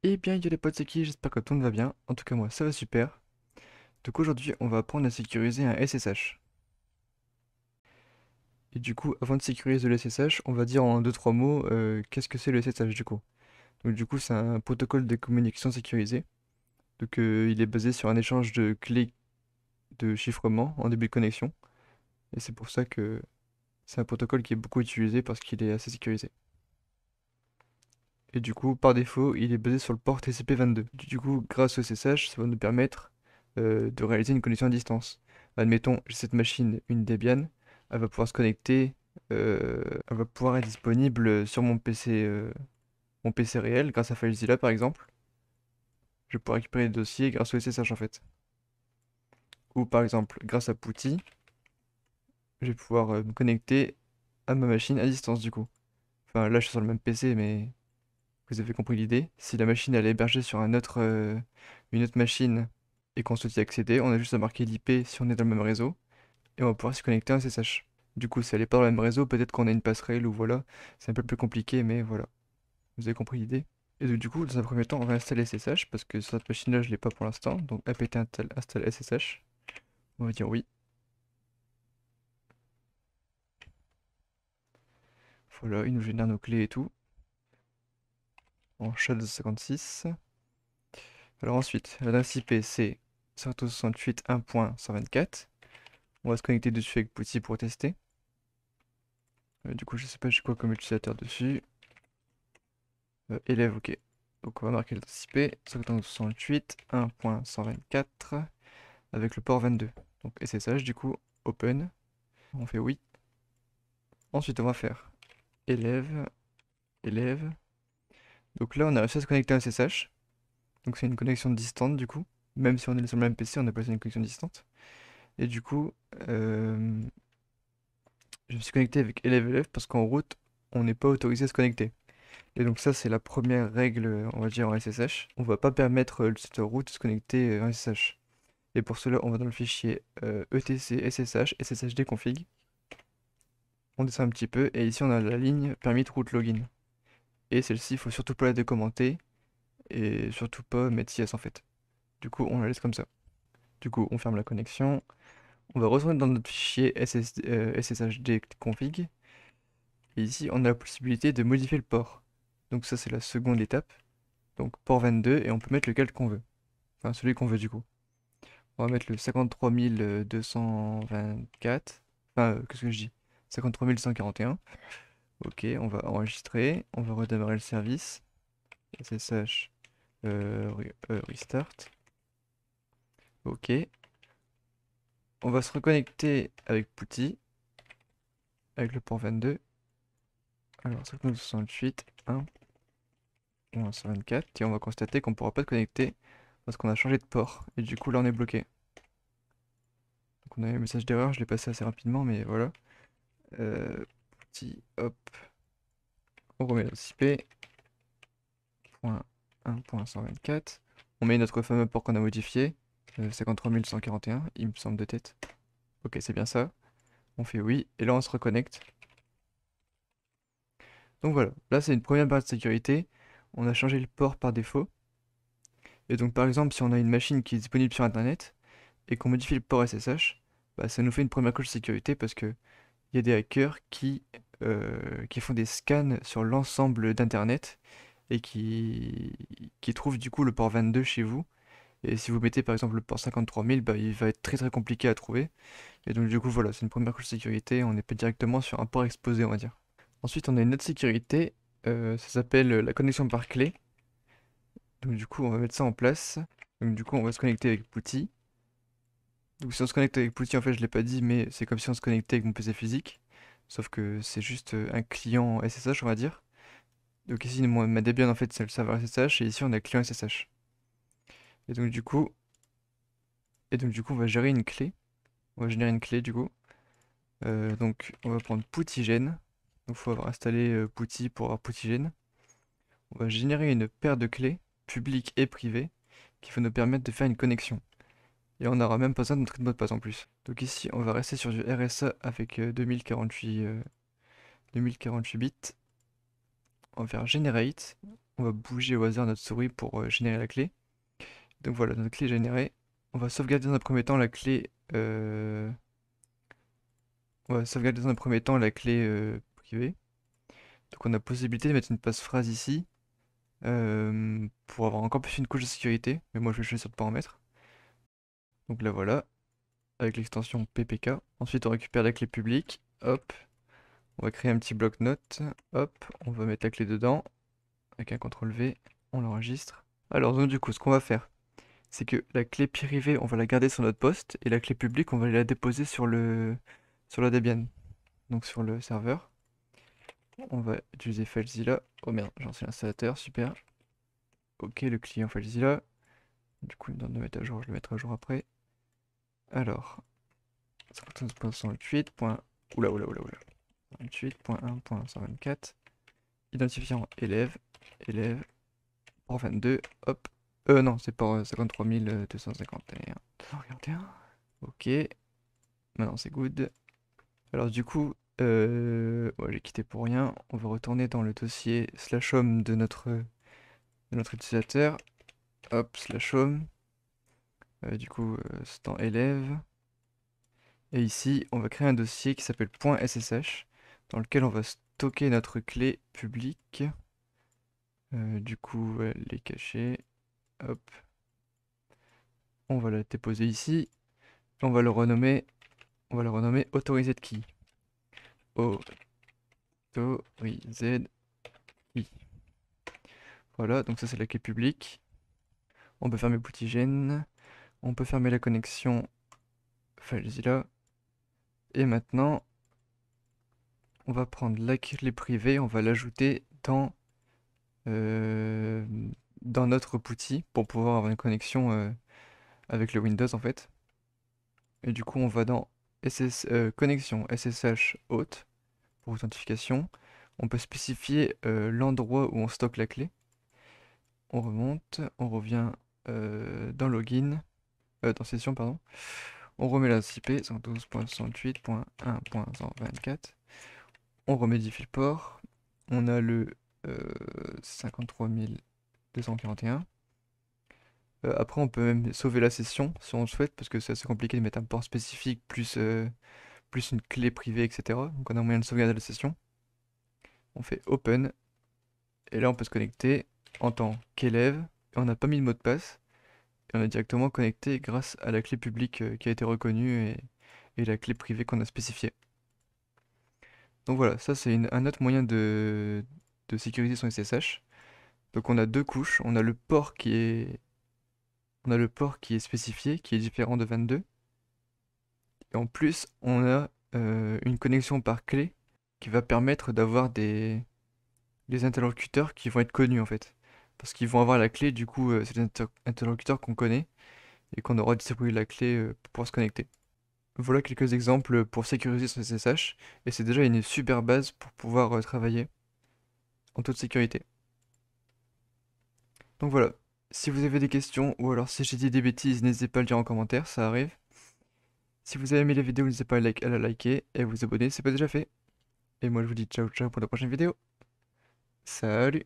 Eh bien, yo les potes, c'est qui? J'espère que tout le monde va bien. En tout cas, moi, ça va super. Donc aujourd'hui, on va apprendre à sécuriser un SSH. Et du coup, avant de sécuriser le SSH, on va dire en deux trois mots qu'est-ce que c'est le SSH du coup. Donc du coup, c'est un protocole de communication sécurisé. Donc il est basé sur un échange de clés de chiffrement en début de connexion. Et c'est pour ça que c'est un protocole qui est beaucoup utilisé parce qu'il est assez sécurisé. Et du coup, par défaut, il est basé sur le port TCP/22. Du coup, grâce au SSH, ça va nous permettre de réaliser une connexion à distance. Admettons, j'ai cette machine, une Debian, elle va pouvoir se connecter, elle va pouvoir être disponible sur mon PC réel, grâce à FileZilla par exemple. Je vais pouvoir récupérer les dossiers grâce au SSH en fait. Ou par exemple, grâce à Putty, je vais pouvoir me connecter à ma machine à distance du coup. Enfin, là je suis sur le même PC, mais vous avez compris l'idée. Si la machine elle est hébergée sur une autre machine et qu'on souhaite y accéder, on a juste à marquer l'IP si on est dans le même réseau et on va pouvoir s'y connecter en SSH. Du coup, si elle n'est pas dans le même réseau, peut-être qu'on a une passerelle ou voilà. C'est un peu plus compliqué, mais voilà. Vous avez compris l'idée. Et donc, du coup, dans un premier temps, on va installer SSH parce que sur cette machine-là, je ne l'ai pas pour l'instant. Donc, apt install SSH. On va dire oui. Voilà, il nous génère nos clés et tout. En SHA-256. Alors ensuite, l'adresse IP c'est 168.1.124. On va se connecter dessus avec Putty pour tester. Du coup, je sais pas j'ai quoi comme utilisateur dessus. Élève, ok. Donc on va marquer l'adresse IP 168.1.124 avec le port 22. Donc SSH du coup, open. On fait oui. Ensuite, on va faire élève, élève. Donc là, on a réussi à se connecter à SSH. Donc c'est une connexion distante du coup. Même si on est sur le même PC, on appelle ça une connexion distante. Et du coup, je me suis connecté avec élève parce qu'en route, on n'est pas autorisé à se connecter. Et donc ça, c'est la première règle, on va dire, en SSH. On va pas permettre cette route de se connecter en SSH. Et pour cela, on va dans le fichier etc ssh sshd-config. On descend un petit peu et ici on a la ligne permit route login. Et celle-ci, il faut surtout pas la décommenter et surtout pas mettre yes en fait. Du coup, on la laisse comme ça. Du coup, on ferme la connexion. On va retourner dans notre fichier sshd-config. Et ici, on a la possibilité de modifier le port. Donc ça, c'est la seconde étape. Donc port 22, et on peut mettre lequel qu'on veut. Enfin, celui qu'on veut du coup. On va mettre le 53224. Enfin, qu'est-ce que je dis? 53141. Ok, on va enregistrer. On va redémarrer le service. SSH restart. Ok. On va se reconnecter avec Putty. Avec le port 22. Alors, 568, 1, 124. Et on va constater qu'on ne pourra pas se connecter parce qu'on a changé de port. Et du coup, là, on est bloqué. Donc on a eu un message d'erreur, je l'ai passé assez rapidement, mais voilà. Petit, hop, on remet notre IP, point 1.124. On met notre fameux port qu'on a modifié, 53141, il me semble de tête. Ok, c'est bien ça. On fait oui, et là on se reconnecte. Donc voilà, là c'est une première barre de sécurité. On a changé le port par défaut. Et donc par exemple, si on a une machine qui est disponible sur Internet, et qu'on modifie le port SSH, bah, ça nous fait une première couche de sécurité parce que il y a des hackers qui font des scans sur l'ensemble d'Internet et qui trouvent du coup le port 22 chez vous. Et si vous mettez par exemple le port 53000, bah, il va être très très compliqué à trouver. Et donc du coup voilà, c'est une première couche de sécurité, on n'est pas directement sur un port exposé on va dire. Ensuite on a une autre sécurité, ça s'appelle la connexion par clé. Donc du coup on va mettre ça en place. Donc du coup on va se connecter avec Putty. Donc si on se connecte avec Putty, en fait je l'ai pas dit, mais c'est comme si on se connectait avec mon PC physique. Sauf que c'est juste un client SSH on va dire. Donc ici ma Debian en fait c'est le serveur SSH et ici on a le client SSH. Et donc du coup, on va gérer une clé. On va générer une clé du coup. Donc on va prendre Puttygen. Donc il faut avoir installé Putty pour avoir Puttygen. On va générer une paire de clés, publiques et privées, qui va nous permettre de faire une connexion. Et on n'aura même pas besoin d'entrer de mot de passe en plus. Donc ici, on va rester sur du RSA avec 2048 bits. On va faire Generate. on va bouger au hasard notre souris pour générer la clé. Donc voilà, notre clé est générée. On va sauvegarder dans un premier temps la clé. On va sauvegarder dans un premier temps la clé privée. Donc on a possibilité de mettre une passe-phrase ici pour avoir encore plus une couche de sécurité. Mais moi je vais choisir de ne pas en mettre. Donc là voilà, avec l'extension PPK. Ensuite on récupère la clé publique. Hop, on va créer un petit bloc-notes. Hop, on va mettre la clé dedans. Avec un CTRL V, on l'enregistre. Alors donc du coup, ce qu'on va faire, c'est que la clé privée, on va la garder sur notre poste, et la clé publique, on va la déposer sur la Debian, donc sur le serveur. On va utiliser FileZilla. Oh merde, j'en suis l'installateur, super. Ok, le client FileZilla. Du coup, il me demande de mettre à jour, je le mettrai à jour après. Alors, 51.128. Oula, oula, oula, oula. 28.1.124. Identifiant élève, élève, port 22, hop. Non, c'est port 53 251. 241. Ok, maintenant c'est good. Alors du coup, ouais, j'ai quitté pour rien. On va retourner dans le dossier /home de notre utilisateur. Hop, /home. Du coup, c'est dans élève. Et ici, on va créer un dossier qui s'appelle .ssh, dans lequel on va stocker notre clé publique. Du coup, elle est cachée. Hop. On va la déposer ici. On va le renommer autorised key. Autorised key. Voilà, donc ça c'est la clé publique. On peut fermer Bootigen. On peut fermer la connexion FileZilla. Et maintenant, on va prendre la clé privée, on va l'ajouter dans notre outil pour pouvoir avoir une connexion avec le Windows en fait. Et du coup, on va dans connexion SSH hôte pour authentification. On peut spécifier l'endroit où on stocke la clé. On remonte, on revient dans login, dans session, pardon. On remet l'adresse IP 112.68.1.124. On remodifie le port. On a le 53 241. Après, on peut même sauver la session si on le souhaite, parce que c'est assez compliqué de mettre un port spécifique plus une clé privée, etc. Donc on a moyen de sauvegarder la session. On fait Open. Et là, on peut se connecter en tant qu'élève. Et on n'a pas mis de mot de passe. Et on est directement connecté grâce à la clé publique qui a été reconnue et la clé privée qu'on a spécifiée. Donc voilà, ça c'est un autre moyen de sécuriser son SSH. Donc on a deux couches. On a le port qui est spécifié, qui est différent de 22. Et en plus, on a une connexion par clé qui va permettre d'avoir des interlocuteurs qui vont être connus en fait. Parce qu'ils vont avoir la clé, du coup, c'est des interlocuteurs qu'on connaît et qu'on aura distribué la clé pour pouvoir se connecter. Voilà quelques exemples pour sécuriser son SSH et c'est déjà une super base pour pouvoir travailler en toute sécurité. Donc voilà, si vous avez des questions ou alors si j'ai dit des bêtises, n'hésitez pas à le dire en commentaire, ça arrive. Si vous avez aimé la vidéo, n'hésitez pas à la liker et à vous abonner, c'est pas déjà fait. Et moi je vous dis ciao ciao pour la prochaine vidéo. Salut!